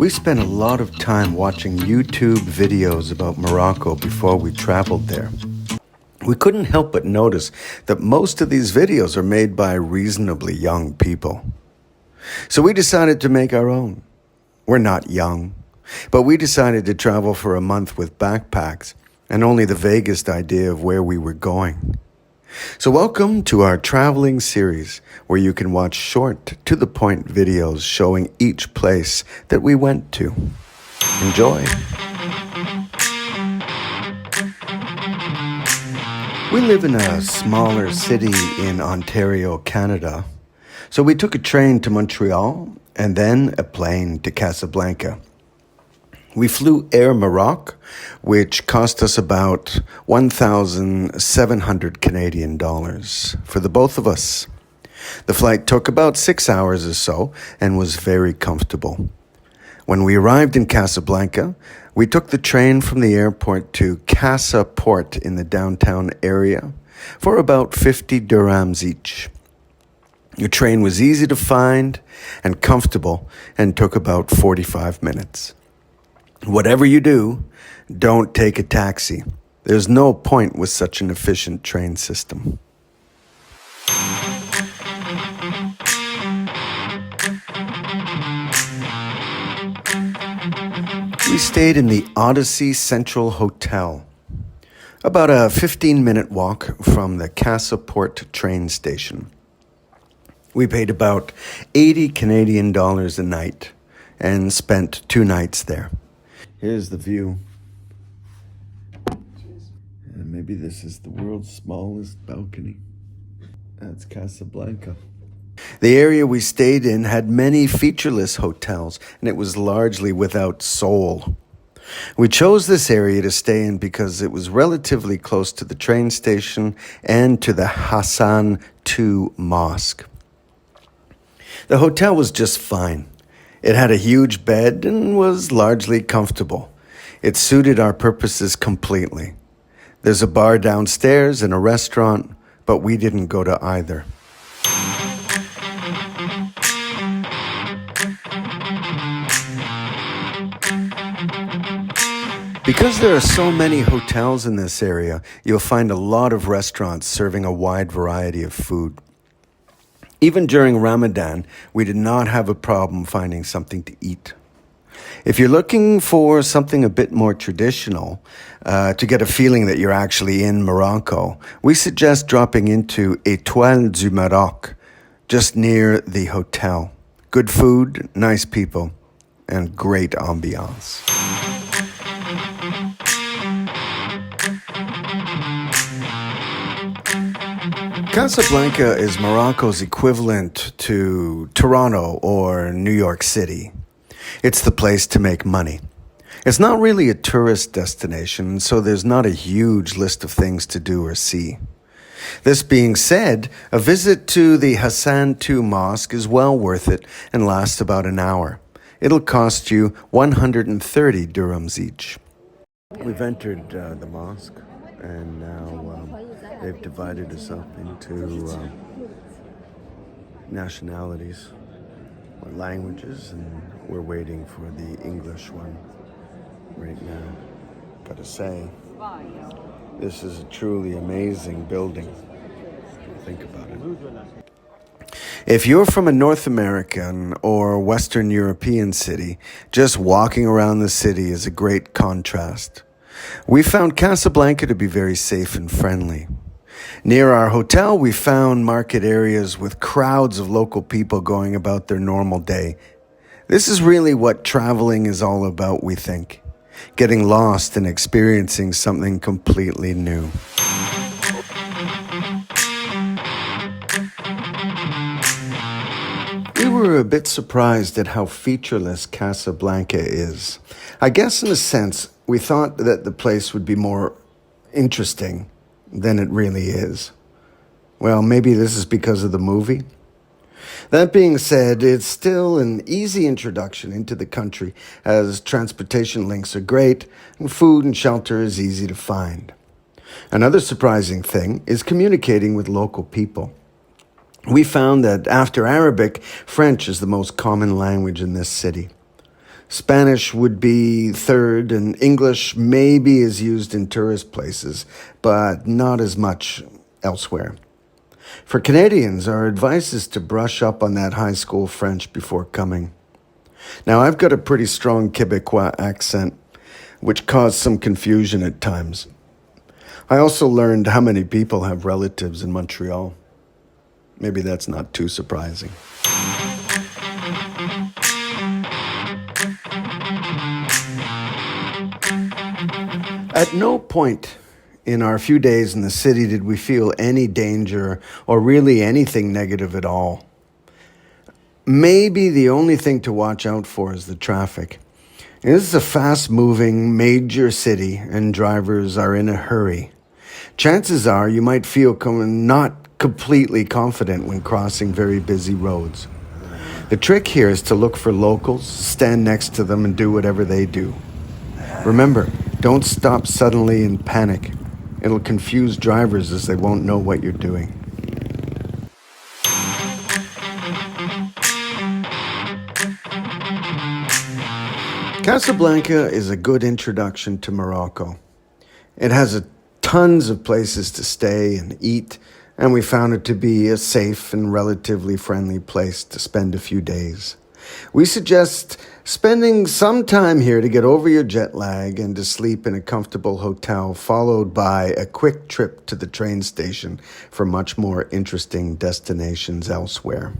We spent a lot of time watching YouTube videos about Morocco before we traveled there. We couldn't help but notice that most of these videos are made by reasonably young people. So we decided to make our own. We're not young, but we decided to travel for a month with backpacks and only the vaguest idea of where we were going. So welcome to our traveling series, where you can watch short, to-the-point videos showing each place that we went to. Enjoy! We live in a smaller city in Ontario, Canada. So we took a train to Montreal and then a plane to Casablanca. We flew Air Morocco, which cost us about 1,700 Canadian dollars for the both of us. The flight took about 6 hours or so and was very comfortable. When we arrived in Casablanca, we took the train from the airport to Casa Port in the downtown area for about 50 dirhams each. The train was easy to find and comfortable and took about 45 minutes. Whatever you do, don't take a taxi. There's no point with such an efficient train system. We stayed in the Odyssey Central Hotel, about a 15-minute walk from the Casa Port train station. We paid about 80 Canadian dollars a night and spent 2 nights there. Here's the view. And maybe this is the world's smallest balcony. That's Casablanca. The area we stayed in had many featureless hotels, and it was largely without soul. We chose this area to stay in because it was relatively close to the train station and to the Hassan II Mosque. The hotel was just fine. It had a huge bed and was largely comfortable. It suited our purposes completely. There's a bar downstairs and a restaurant, but we didn't go to either. Because there are so many hotels in this area, you'll find a lot of restaurants serving a wide variety of food. Even during Ramadan, we did not have a problem finding something to eat. If you're looking for something a bit more traditional, to get a feeling that you're actually in Morocco, we suggest dropping into Étoile du Maroc, just near the hotel. Good food, nice people, and great ambiance. Casablanca is Morocco's equivalent to Toronto or New York City. It's the place to make money. It's not really a tourist destination, so there's not a huge list of things to do or see. This being said, a visit to the Hassan II Mosque is well worth it and lasts about an hour. It'll cost you 130 dirhams each. We've entered the mosque, and now they've divided us up into nationalities or languages, and we're waiting for the English one right now. Gotta say, this is a truly amazing building. Think about it. If you're from a North American or Western European city, just walking around the city is a great contrast. We found Casablanca to be very safe and friendly. Near our hotel, we found market areas with crowds of local people going about their normal day. This is really what traveling is all about, we think. Getting lost and experiencing something completely new. We were a bit surprised at how featureless Casablanca is. I guess in a sense, we thought that the place would be more interesting than it really is. Well, maybe this is because of the movie. That being said, it's still an easy introduction into the country, as transportation links are great and food and shelter is easy to find. Another surprising thing is communicating with local people. We found that after Arabic, French is the most common language in this city. Spanish would be third, and English maybe is used in tourist places, but not as much elsewhere. For Canadians, our advice is to brush up on that high school French before coming. Now, I've got a pretty strong Quebecois accent, which caused some confusion at times. I also learned how many people have relatives in Montreal. Maybe that's not too surprising. At no point in our few days in the city did we feel any danger or really anything negative at all. Maybe the only thing to watch out for is the traffic. This is a fast-moving major city and drivers are in a hurry. Chances are you might feel not completely confident when crossing very busy roads. The trick here is to look for locals, stand next to them, and do whatever they do. Remember, don't stop suddenly and panic. It'll confuse drivers as they won't know what you're doing. Casablanca is a good introduction to Morocco. It has tons of places to stay and eat, and we found it to be a safe and relatively friendly place to spend a few days. We suggest spending some time here to get over your jet lag and to sleep in a comfortable hotel, followed by a quick trip to the train station for much more interesting destinations elsewhere.